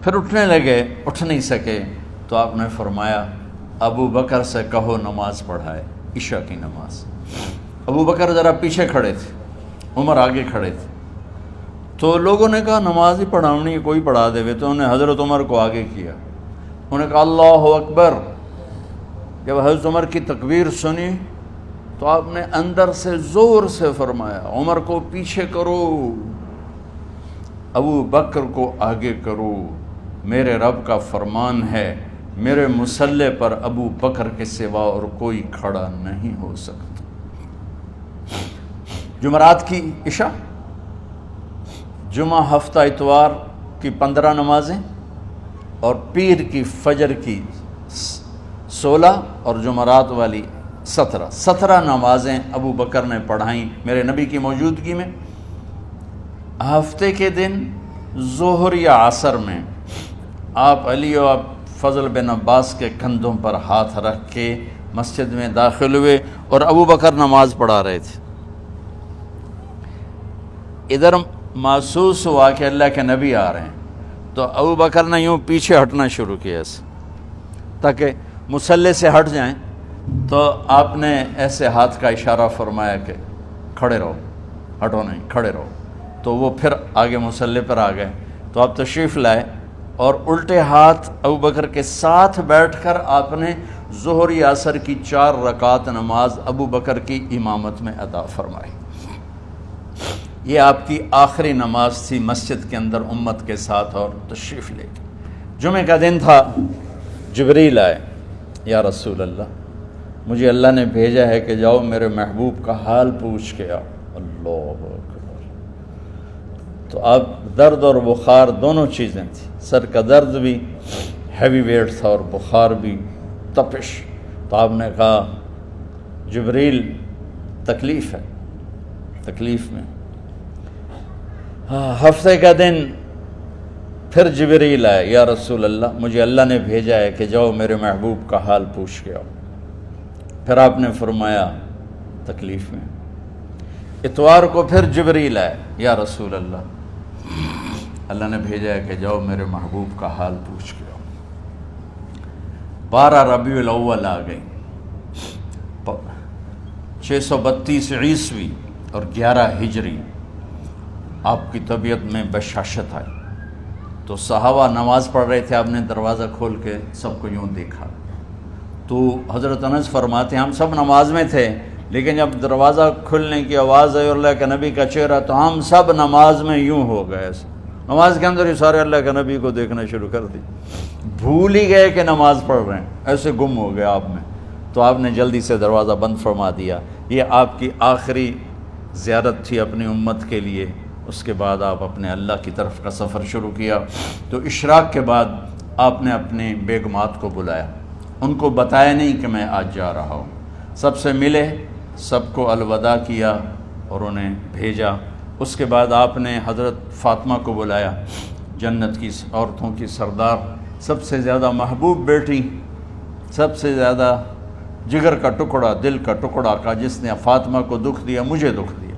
پھر اٹھنے لگے، اٹھ نہیں سکے تو آپ نے فرمایا ابو بکر سے کہو نماز پڑھائے، عشاء کی نماز۔ ابو بکر ذرا پیچھے کھڑے تھے، عمر آگے کھڑے تھے، تو لوگوں نے کہا نماز ہی پڑھاونی ہے، کوئی پڑھا دے ہوئے، تو انہوں نے حضرت عمر کو آگے کیا، انہوں نے کہا اللہ اکبر۔ جب حضرت عمر کی تکبیر سنی تو آپ نے اندر سے زور سے فرمایا عمر کو پیچھے کرو، ابو بکر کو آگے کرو، میرے رب کا فرمان ہے میرے مصلی پر ابو بکر کے سوا اور کوئی کھڑا نہیں ہو سکتا۔ جمعرات کی عشاء، جمعہ ہفتہ اتوار کی 15 نمازیں اور پیر کی فجر کی 16 اور جمعرات والی 17 نمازیں ابو بکر نے پڑھائیں میرے نبی کی موجودگی میں۔ ہفتے کے دن ظہر یا عصر میں آپ علی و فضل بن عباس کے کندھوں پر ہاتھ رکھ کے مسجد میں داخل ہوئے اور ابو بکر نماز پڑھا رہے تھے۔ ادھر محسوس ہوا کہ اللہ کے نبی آ رہے ہیں، تو ابو بکر نے یوں پیچھے ہٹنا شروع کیا ایسے تاکہ مصلی سے ہٹ جائیں، تو آپ نے ایسے ہاتھ کا اشارہ فرمایا کہ کھڑے رہو، ہٹو نہیں، کھڑے رہو، تو وہ پھر آگے مصلی پر آ گئے۔ تو آپ تشریف لائے اور الٹے ہاتھ ابو بکر کے ساتھ بیٹھ کر آپ نے ظہر یا عصر کی 4 رکعت نماز ابو بکر کی امامت میں ادا فرمائی۔ یہ آپ کی آخری نماز تھی مسجد کے اندر امت کے ساتھ اور تشریف لے کے۔ جمعہ کا دن تھا، جبریل آئے، یا رسول اللہ مجھے اللہ نے بھیجا ہے کہ جاؤ میرے محبوب کا حال پوچھ کے آؤ۔ اللہ اکبر۔ تو آپ درد اور بخار دونوں چیزیں تھیں، سر کا درد بھی ہیوی ویٹ تھا اور بخار بھی، تپش۔ تو آپ نے کہا جبریل تکلیف ہے، تکلیف میں۔ ہفتے کا دن پھر جبریل آئے، یا رسول اللہ مجھے اللہ نے بھیجا ہے کہ جاؤ میرے محبوب کا حال پوچھ کے آؤ۔ پھر آپ نے فرمایا تکلیف میں۔ اتوار کو پھر جبریل آئے، یا رسول اللہ اللہ نے بھیجا ہے کہ جاؤ میرے محبوب کا حال پوچھ کے آؤ۔ 12 ربیع الاول آ گئی، 632 عیسوی اور 11 ہجری، آپ کی طبیعت میں بشاشت آئی۔ تو صحابہ نماز پڑھ رہے تھے، آپ نے دروازہ کھول کے سب کو یوں دیکھا، تو حضرت انس فرماتے ہیں ہم سب نماز میں تھے، لیکن جب دروازہ کھلنے کی آواز آئی اور اللہ کے نبی کا چہرہ، تو ہم سب نماز میں یوں ہو گئے، نماز کے اندر ہی سارے اللہ کے نبی کو دیکھنا شروع کر دی، بھول ہی گئے کہ نماز پڑھ رہے ہیں، ایسے گم ہو گئے آپ میں۔ تو آپ نے جلدی سے دروازہ بند فرما دیا۔ یہ آپ کی آخری زیارت تھی اپنی امت کے لیے۔ اس کے بعد آپ اپنے اللہ کی طرف کا سفر شروع کیا۔ تو اشراق کے بعد آپ نے اپنے بیگمات کو بلایا، ان کو بتایا نہیں کہ میں آج جا رہا ہوں، سب سے ملے، سب کو الوداع کیا اور انہیں بھیجا۔ اس کے بعد آپ نے حضرت فاطمہ کو بلایا، جنت کی عورتوں کی سردار، سب سے زیادہ محبوب بیٹی، سب سے زیادہ جگر کا ٹکڑا، دل کا ٹکڑا کا، جس نے فاطمہ کو دکھ دیا مجھے دکھ دیا،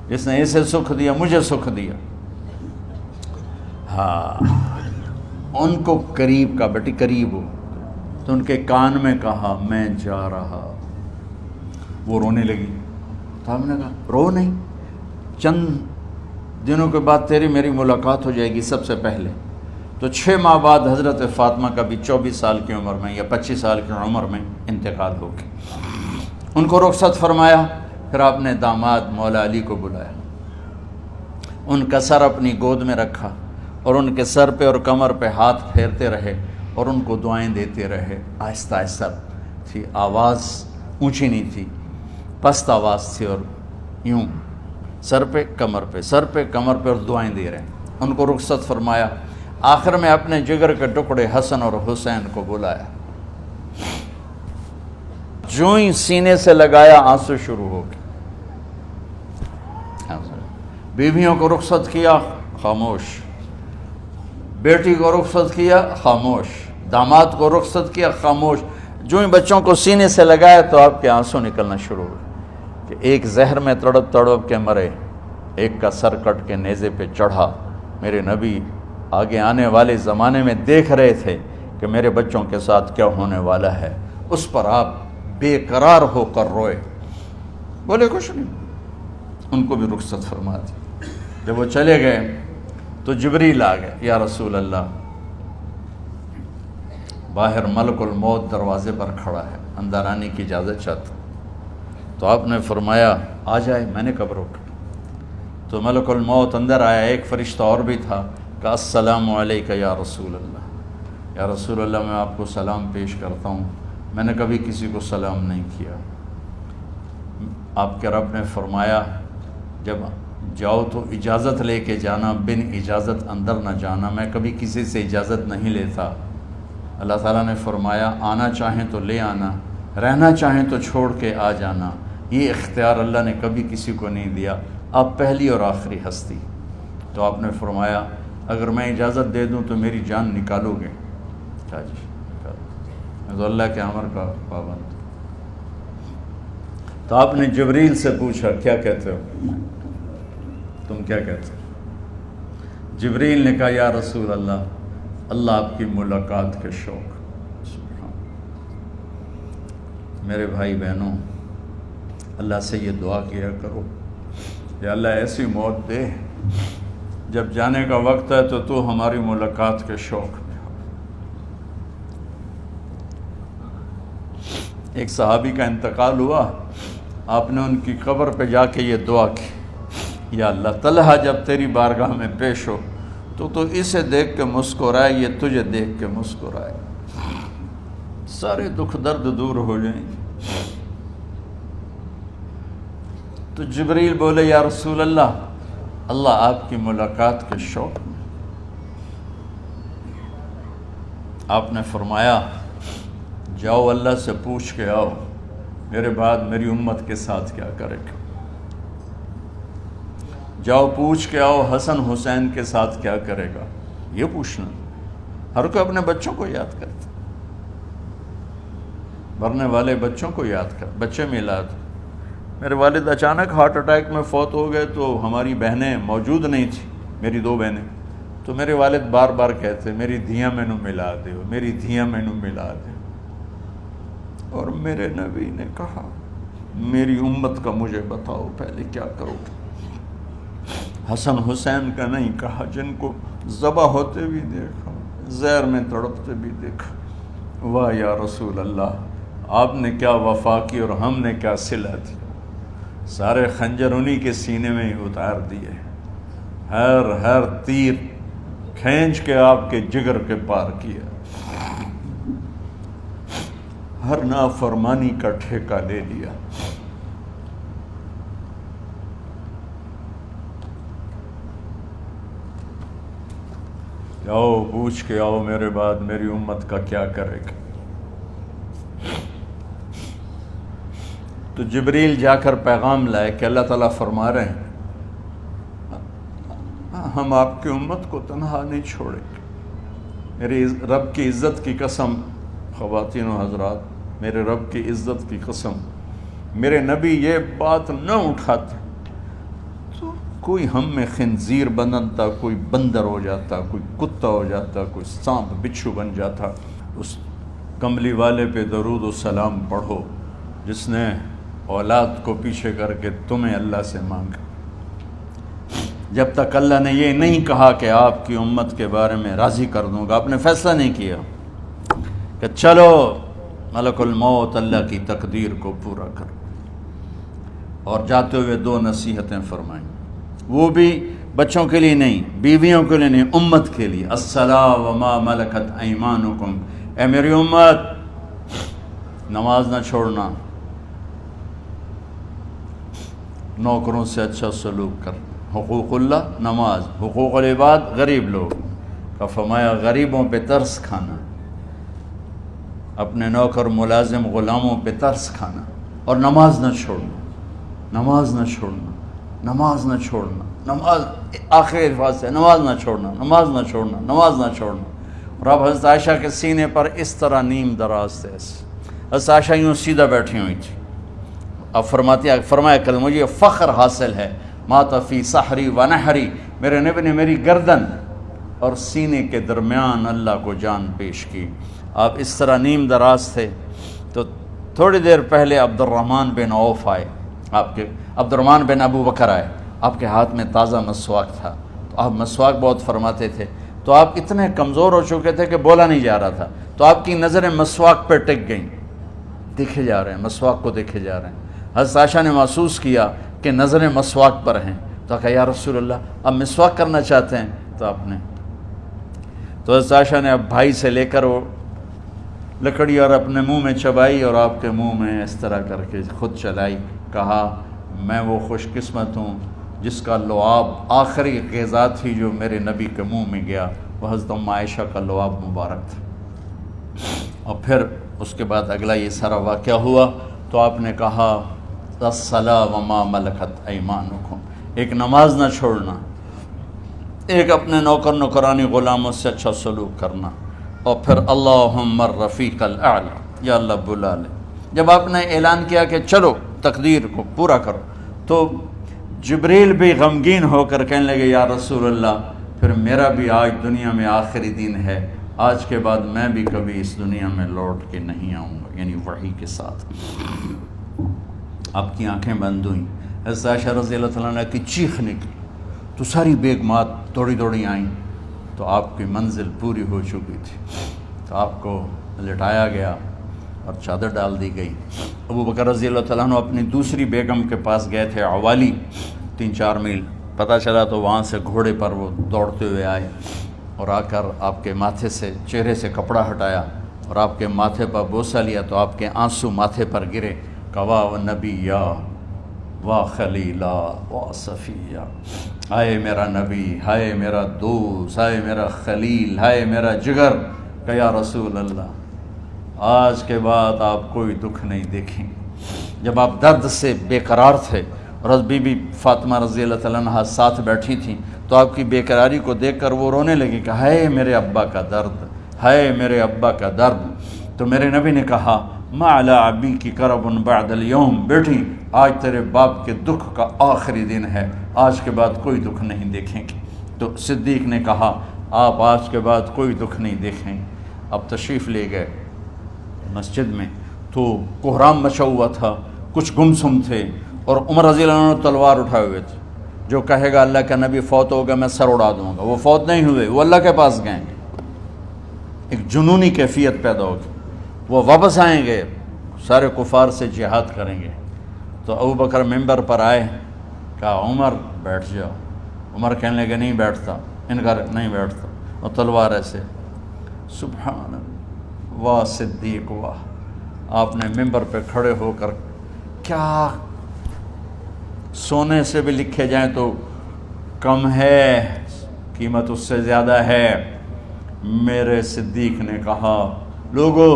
جس نے اسے سکھ دیا مجھے سکھ دیا۔ ہاں، ان کو قریب کا، بیٹی قریب ہو، تو ان کے کان میں کہا میں جا رہا۔ وہ رونے لگی، تو ہم نے کہا رو نہیں، چند دنوں کے بعد تیری میری ملاقات ہو جائے گی سب سے پہلے۔ تو 6 ماہ بعد حضرت فاطمہ کا بھی 24 سال کی عمر میں یا 25 سال کی عمر میں انتقال ہو گیا۔ ان کو رخصت فرمایا۔ پھر آپ نے داماد مولا علی کو بلایا، ان کا سر اپنی گود میں رکھا اور ان کے سر پہ اور کمر پہ ہاتھ پھیرتے رہے اور ان کو دعائیں دیتے رہے۔ آہستہ آہستہ تھی، آواز اونچی نہیں تھی، پست آواز تھی، اور یوں سر پہ کمر پہ، سر پہ کمر پہ، اور دعائیں دے رہے ہیں۔ ان کو رخصت فرمایا۔ آخر میں اپنے جگر کے ٹکڑے حسن اور حسین کو بلایا، جو ہی سینے سے لگایا آنسو شروع ہو گئے۔ بیویوں کو رخصت کیا، خاموش، بیٹی کو رخصت کیا، خاموش، داماد کو رخصت کیا، خاموش۔ جو ہی بچوں کو سینے سے لگایا تو آپ کے آنسو نکلنا شروع ہوئے کہ ایک زہر میں تڑپ تڑپ کے مرے، ایک کا سر کٹ کے نیزے پہ چڑھا، میرے نبی آگے آنے والے زمانے میں دیکھ رہے تھے کہ میرے بچوں کے ساتھ کیا ہونے والا ہے، اس پر آپ بے قرار ہو کر روئے، بولے کچھ نہیں، ان کو بھی رخصت فرما دی۔ جب وہ چلے گئے تو جبریل آ گئے، یا رسول اللہ باہر ملک الموت دروازے پر کھڑا ہے، اندر آنے کی اجازت چاہتا۔ تو آپ نے فرمایا آ جائے، میں نے کب روکا؟ تو ملک الموت اندر آیا، ایک فرشتہ اور بھی تھا، کہا السلام علیکہ یا رسول اللہ، یا رسول اللہ میں آپ کو سلام پیش کرتا ہوں، میں نے کبھی کسی کو سلام نہیں کیا۔ آپ کے رب نے فرمایا جب جاؤ تو اجازت لے کے جانا، بن اجازت اندر نہ جانا، میں کبھی کسی سے اجازت نہیں لیتا۔ اللہ تعالیٰ نے فرمایا آنا چاہیں تو لے آنا، رہنا چاہیں تو چھوڑ کے آ جانا، یہ اختیار اللہ نے کبھی کسی کو نہیں دیا، آپ پہلی اور آخری ہستی۔ تو آپ نے فرمایا اگر میں اجازت دے دوں تو میری جان نکالو گے؟ کیا جی نکالو، میں تو اللہ کے امر کا پابند ہوں۔ تو آپ نے جبریل سے پوچھا کیا کہتے ہو، تم کیا کہتے ہو؟ جبریل نے کہا یا رسول اللہ، اللہ آپ کی ملاقات کے شوق۔ میرے بھائی بہنوں، اللہ سے یہ دعا کیا کرو، یا اللہ ایسی موت دے جب جانے کا وقت ہے تو ہماری ملاقات کے شوق میں ہو۔ ایک صحابی کا انتقال ہوا، آپ نے ان کی قبر پہ جا کے یہ دعا کی، یا اللہ طلحہ جب تیری بارگاہ میں پیش ہو تو اسے دیکھ کے مسکرائے، یہ تجھے دیکھ کے مسکرائے، سارے دکھ درد دور ہو جائیں۔ تو جبریل بولے یا رسول اللہ، اللہ آپ کی ملاقات کے شوق میں۔ آپ نے فرمایا جاؤ اللہ سے پوچھ کے آؤ میرے بعد میری امت کے ساتھ کیا کرے گا، جاؤ پوچھ کے آؤ حسن حسین کے ساتھ کیا کرے گا۔ یہ پوچھنا، ہر کوئی اپنے بچوں کو یاد کرتا، مرنے والے بچوں کو یاد کر، بچے میلاد۔ میرے والد اچانک ہارٹ اٹیک میں فوت ہو گئے تو ہماری بہنیں موجود نہیں تھیں، میری 2 بہنیں، تو میرے والد بار بار کہتے میری دھیاں مینوں ملا دیو، میری دھیاں مینوں ملا دیو۔ اور میرے نبی نے کہا میری امت کا مجھے بتاؤ پہلے کیا کرو گے۔ حسن حسین کا نہیں کہا، جن کو ذبح ہوتے بھی دیکھا، زہر میں تڑپتے بھی دیکھا۔ واہ یا رسول اللہ، آپ نے کیا وفا کی اور ہم نے کیا صلہ دی، سارے خنجر انہی کے سینے میں ہی اتار دیے، ہر تیر کھینچ کے آپ کے جگر کے پار کیا، ہر نافرمانی کا ٹھیکہ لے لیا۔ جاؤ پوچھ کے آؤ میرے بعد میری امت کا کیا کرے گا۔ تو جبریل جا کر پیغام لائے کہ اللہ تعالیٰ فرما رہے ہیں ہم آپ کی امت کو تنہا نہیں چھوڑیں گے۔ میرے رب کی عزت کی قسم، خواتین و حضرات، میرے رب کی عزت کی قسم، میرے نبی یہ بات نہ اٹھاتے تو کوئی ہم میں خنزیر بنتا، کوئی بندر ہو جاتا، کوئی کتا ہو جاتا، کوئی سانپ بچھو بن جاتا۔ اس کملی والے پہ درود و سلام پڑھو جس نے اولاد کو پیچھے کر کے تمہیں اللہ سے مانگا۔ جب تک اللہ نے یہ نہیں کہا کہ آپ کی امت کے بارے میں راضی کر دوں گا، آپ نے فیصلہ نہیں کیا کہ چلو ملک الموت اللہ کی تقدیر کو پورا کر، اور جاتے ہوئے 2 نصیحتیں فرمائیں، وہ بھی بچوں کے لیے نہیں، بیویوں کے لیے نہیں، امت کے لیے۔ الصلاۃ وما ملکت ایمانکم، اے میری امت نماز نہ چھوڑنا، نوکروں سے اچھا سلوک کر، حقوق اللہ نماز، حقوق العباد غریب لوگ کا فرمایا غریبوں پہ ترس کھانا، اپنے نوکر ملازم غلاموں پہ ترس کھانا، اور نماز نہ چھوڑنا، نماز نہ چھوڑنا، نماز نہ چھوڑنا، نماز آخر الفاظ سے، نماز نہ چھوڑنا، نماز نہ چھوڑنا، نماز نہ چھوڑنا۔ اور اب حضرت عائشہ کے سینے پر اس طرح نیم دراز تھے، حضرت عائشہ یوں سیدھا بیٹھی ہوئی تھی۔ اب فرمایا کل مجھے فخر حاصل ہے، مات فی سحری و نحری، میرے نبی نے میری گردن اور سینے کے درمیان اللہ کو جان پیش کی۔ آپ اس طرح نیم دراز تھے تو تھوڑی دیر پہلے عبد الرحمن بن عوف آئے، عبد الرحمن بن ابو بکر آئے، آپ کے ہاتھ میں تازہ مسواک تھا، تو آپ مسواک بہت فرماتے تھے، تو آپ اتنے کمزور ہو چکے تھے کہ بولا نہیں جا رہا تھا، تو آپ کی نظریں مسواک پہ ٹک گئیں، دیکھے جا رہے ہیں، مسواک کو دیکھے جا رہے ہیں۔ حضرت عائشہ نے محسوس کیا کہ نظریں مسواک پر ہیں، تو کہا یا رسول اللہ آپ مسواک کرنا چاہتے ہیں؟ تو حضرت عائشہ نے اب بھائی سے لے کر وہ لکڑی اور اپنے منہ میں چبائی اور آپ کے منہ میں اس طرح کر کے خود چلائی، کہا میں وہ خوش قسمت ہوں جس کا لعاب آخری غذا تھی جو میرے نبی کے منہ میں گیا، وہ حضرت ام عائشہ کا لعاب مبارک تھا۔ اور پھر اس کے بعد اگلا یہ سارا واقعہ ہوا، تو آپ نے کہا الصلاۃ وما ملکت ایمانکم، ایک نماز نہ چھوڑنا، ایک اپنے نوکر نوکرانی غلاموں سے اچھا سلوک کرنا، اور پھر اللہم الرفیق الاعلی، یا اللہ بلا لے۔ جب آپ نے اعلان کیا کہ چلو تقدیر کو پورا کرو، تو جبریل بھی غمگین ہو کر کہنے لگے یا رسول اللہ پھر میرا بھی آج دنیا میں آخری دن ہے، آج کے بعد میں بھی کبھی اس دنیا میں لوٹ کے نہیں آؤں گا، یعنی وحی کے ساتھ۔ آپ کی آنکھیں بند ہوئیں، حضرت عائشہ رضی اللہ تعالیٰ عنہ کی چیخ نکلی، تو ساری بیگمات دوڑی دوڑی آئیں، تو آپ کی منزل پوری ہو چکی تھی، تو آپ کو لٹایا گیا اور چادر ڈال دی گئی۔ ابو بکر رضی اللہ تعالیٰ عنہ اپنی دوسری بیگم کے پاس گئے تھے عوالی، 3-4 میل، پتہ چلا تو وہاں سے گھوڑے پر وہ دوڑتے ہوئے آئے اور آ کر آپ کے ماتھے سے چہرے سے کپڑا ہٹایا اور آپ کے ماتھے پر بوسہ لیا، تو آپ کے آنسو ماتھے پر گرے، کہ واہ نبیہ واہ خلیلہ واہ صفیہ، ہائے میرا نبی، ہائے میرا دوست، ہائے میرا خلیل، ہائے میرا جگر، کہ یا رسول اللہ آج کے بعد آپ کوئی دکھ نہیں دیکھیں۔ جب آپ درد سے بے قرار تھے اور بی بی فاطمہ رضی اللہ تعالیٰ عنہ ساتھ بیٹھی تھیں، تو آپ کی بے قراری کو دیکھ کر وہ رونے لگی کہ ہائے میرے ابا کا درد، ہائے میرے ابا کا درد۔ تو میرے نبی نے کہا ما علی ابی کی کرب بعد اليوم، بیٹی آج تیرے باپ کے دکھ کا آخری دن ہے، آج کے بعد کوئی دکھ نہیں دیکھیں گے۔ تو صدیق نے کہا آپ آج کے بعد کوئی دکھ نہیں دیکھیں گے۔ اب تشریف لے گئے مسجد میں، تو کوہرام مچا ہوا تھا، کچھ گمسم تھے، اور عمر رضی اللہ عنہ تلوار اٹھائے ہوئے تھے، جو کہے گا اللہ کا نبی فوت ہوگا میں سر اڑا دوں گا، وہ فوت نہیں ہوئے، وہ اللہ کے پاس گئے، ایک جنونی کیفیت پیدا ہوگی، وہ واپس آئیں گے، سارے کفار سے جہاد کریں گے۔ تو ابو بکر ممبر پر آئے، کہا عمر بیٹھ جاؤ، عمر کہنے لگے نہیں بیٹھتا، انکار نہیں بیٹھتا، اور تلوار ایسے، سبحان اللہ واہ صدیق واہ۔ آپ نے ممبر پہ کھڑے ہو کر، کیا سونے سے بھی لکھے جائیں تو کم ہے، قیمت اس سے زیادہ ہے۔ میرے صدیق نے کہا لوگو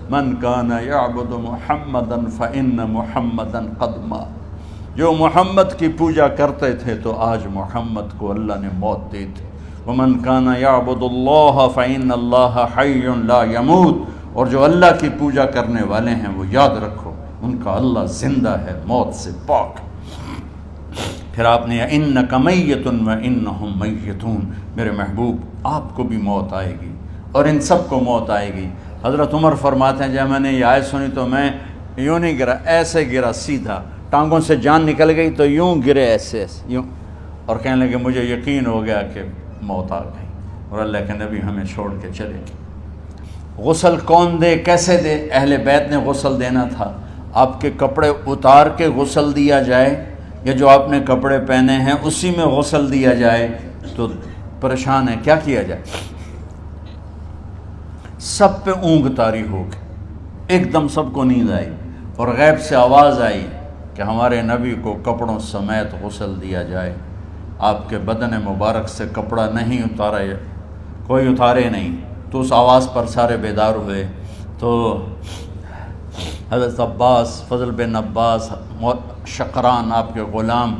من کان یعبد محمدا فإن محمدا قد مات، جو محمد کی پوجا کرتے تھے تو آج محمد کو اللہ نے موت دی تھی۔ ومن کان یعبد اللہ فإن اللہ حی لا یموت، اور جو اللہ کی پوجا کرنے والے ہیں وہ یاد رکھو ان کا اللہ زندہ ہے، موت سے پاک۔ پھر آپ نے انک میت وانہم میتون، میرے محبوب آپ کو بھی موت آئے گی اور ان سب کو موت آئے گی۔ حضرت عمر فرماتے ہیں جب میں نے یہ آیت سنی تو میں یوں نہیں گرا، ایسے گرا سیدھا، ٹانگوں سے جان نکل گئی تو یوں گرے ایسے یوں، اور کہنے لگے مجھے یقین ہو گیا کہ موت آ گئی اور اللہ کے نبی ہمیں چھوڑ کے چلے گئے۔ غسل کون دے، کیسے دے؟ اہل بیت نے غسل دینا تھا۔ آپ کے کپڑے اتار کے غسل دیا جائے یا جو آپ نے کپڑے پہنے ہیں اسی میں غسل دیا جائے تو پریشان ہے، کیا کیا جائے؟ سب پہ اونگ طاری ہو گئی، ایک دم سب کو نیند آئی اور غیب سے آواز آئی کہ ہمارے نبی کو کپڑوں سمیت غسل دیا جائے۔ آپ کے بدن مبارک سے کپڑا نہیں اتارا، کوئی اتارے نہیں، تو اس آواز پر سارے بیدار ہوئے۔ تو حضرت عباس، فضل بن عباس، شقران آپ کے غلام،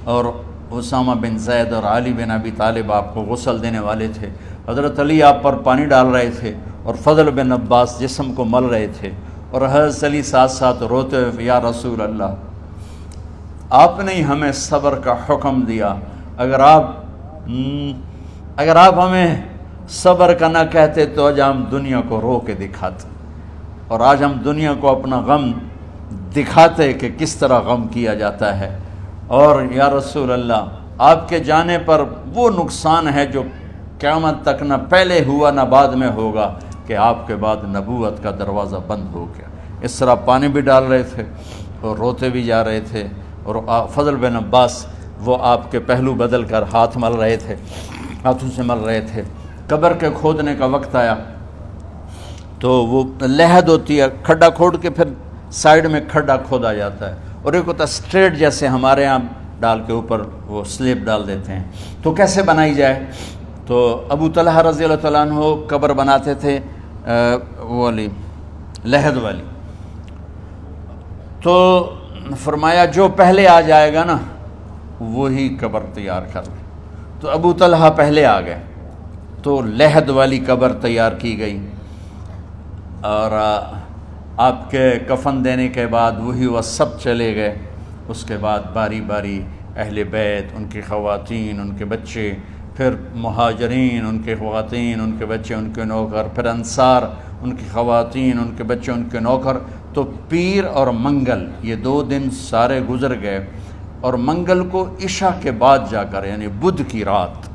اور اسامہ بن زید اور علی بن ابی طالب آپ کو غسل دینے والے تھے۔ حضرت علی آپ پر پانی ڈال رہے تھے اور فضل بن عباس جسم کو مل رہے تھے، اور حضرت علی ساتھ ساتھ روتے ہوئے یا رسول اللہ آپ نے ہی ہمیں صبر کا حکم دیا، اگر آپ اگر آپ ہمیں صبر کا نہ کہتے تو آج ہم دنیا کو رو کے دکھاتے، اور آج ہم دنیا کو اپنا غم دکھاتے کہ کس طرح غم کیا جاتا ہے۔ اور یا رسول اللہ، آپ کے جانے پر وہ نقصان ہے جو قیامت تک نہ پہلے ہوا نہ بعد میں ہوگا، کہ آپ کے بعد نبوت کا دروازہ بند ہو گیا۔ اس طرح پانی بھی ڈال رہے تھے اور روتے بھی جا رہے تھے، اور فضل بن عباس وہ آپ کے پہلو بدل کر ہاتھ مل رہے تھے، ہاتھوں سے مل رہے تھے۔ قبر کے کھودنے کا وقت آیا تو وہ لحد ہوتی ہے، کھڈا کھود کے پھر سائیڈ میں کھڈا کھودا جاتا ہے، اور ایک ہوتا ہے اسٹریٹ جیسے ہمارے ہاں ڈال کے اوپر وہ سلیب ڈال دیتے ہیں، تو کیسے بنائی جائے؟ تو ابو طلحہ رضی اللہ تعالیٰ عنہ قبر بناتے تھے وہ والی لحد والی، تو فرمایا جو پہلے آ جائے گا نا وہی قبر تیار کر لے۔ تو ابو طلحہ پہلے آ گئے تو لحد والی قبر تیار کی گئی، اور آپ کے کفن دینے کے بعد وہی وہ سب چلے گئے۔ اس کے بعد باری باری اہل بیت، ان کی خواتین، ان کے بچے، پھر مہاجرین، ان کے خواتین، ان کے بچے، ان کے نوکر، پھر انصار، ان کی خواتین، ان کے بچے، ان کے نوکر۔ تو پیر اور منگل یہ 2 دن سارے گزر گئے، اور منگل کو عشاء کے بعد جا کر یعنی بدھ کی رات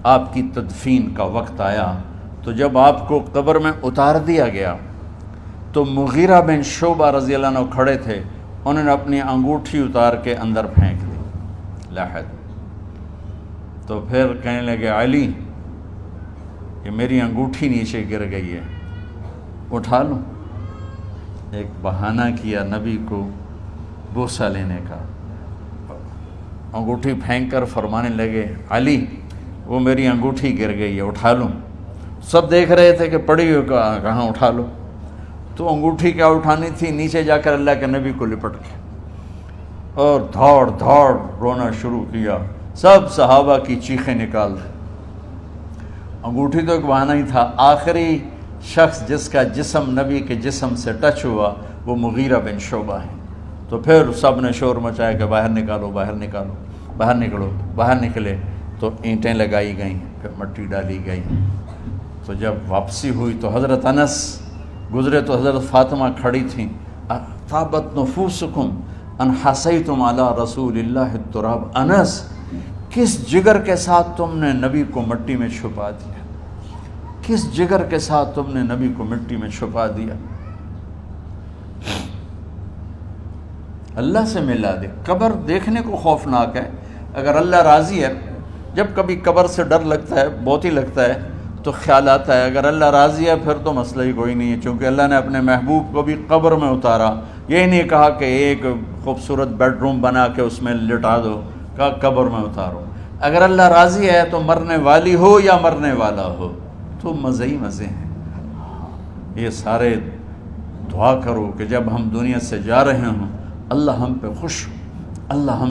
آپ کی تدفین کا وقت آیا۔ تو جب آپ کو قبر میں اتار دیا گیا تو مغیرہ بن شعبہ رضی اللہ عنہ کھڑے تھے، انہوں نے اپنی انگوٹھی اتار کے اندر پھینک دی لحد۔ تو پھر کہنے لگے علی کہ میری انگوٹھی نیچے گر گئی ہے، اٹھا لوں۔ ایک بہانہ کیا نبی کو بوسہ لینے کا، انگوٹھی پھینک کر فرمانے لگے علی وہ میری انگوٹھی گر گئی ہے، اٹھا لوں۔ سب دیکھ رہے تھے کہ پڑی ہوئی کہاں اٹھا لو، تو انگوٹھی کیا اٹھانی تھی، نیچے جا کر اللہ کے نبی کو لپٹ کے اور دھاڑ دھاڑ رونا شروع کیا۔ سب صحابہ کی چیخیں نکال دی۔ انگوٹھی تو ایک بہانہ ہی تھا، آخری شخص جس کا جسم نبی کے جسم سے ٹچ ہوا وہ مغیرہ بن شعبہ ہے۔ تو پھر سب نے شور مچایا کہ باہر نکالو، باہر نکالو، باہر نکلو۔ باہر نکلے تو اینٹیں لگائی گئیں، پھر مٹی ڈالی گئی۔ تو جب واپسی ہوئی تو حضرت انس گزرے تو حضرت فاطمہ کھڑی تھیں، طابت نفوسکم ان حسیتم علی رسول اللہ التراب۔ انس کس جگر کے ساتھ تم نے نبی کو مٹی میں چھپا دیا، کس جگر کے ساتھ تم نے نبی کو مٹی میں چھپا دیا۔ اللہ سے ملا دے۔ قبر دیکھنے کو خوفناک ہے، اگر اللہ راضی ہے، جب کبھی قبر سے ڈر لگتا ہے، بہت ہی لگتا ہے، تو خیال آتا ہے اگر اللہ راضی ہے پھر تو مسئلہ ہی کوئی نہیں ہے، چونکہ اللہ نے اپنے محبوب کو بھی قبر میں اتارا۔ یہ نہیں کہا کہ ایک خوبصورت بیڈ روم بنا کے اس میں لٹا دو، کہا قبر میں اتارو۔ اگر اللہ راضی ہے تو مرنے والی ہو یا مرنے والا ہو تو مزے ہی مزے ہیں۔ یہ سارے دعا کرو کہ جب ہم دنیا سے جا رہے ہوں اللہ ہم پہ خوش ہو، اللہ ہم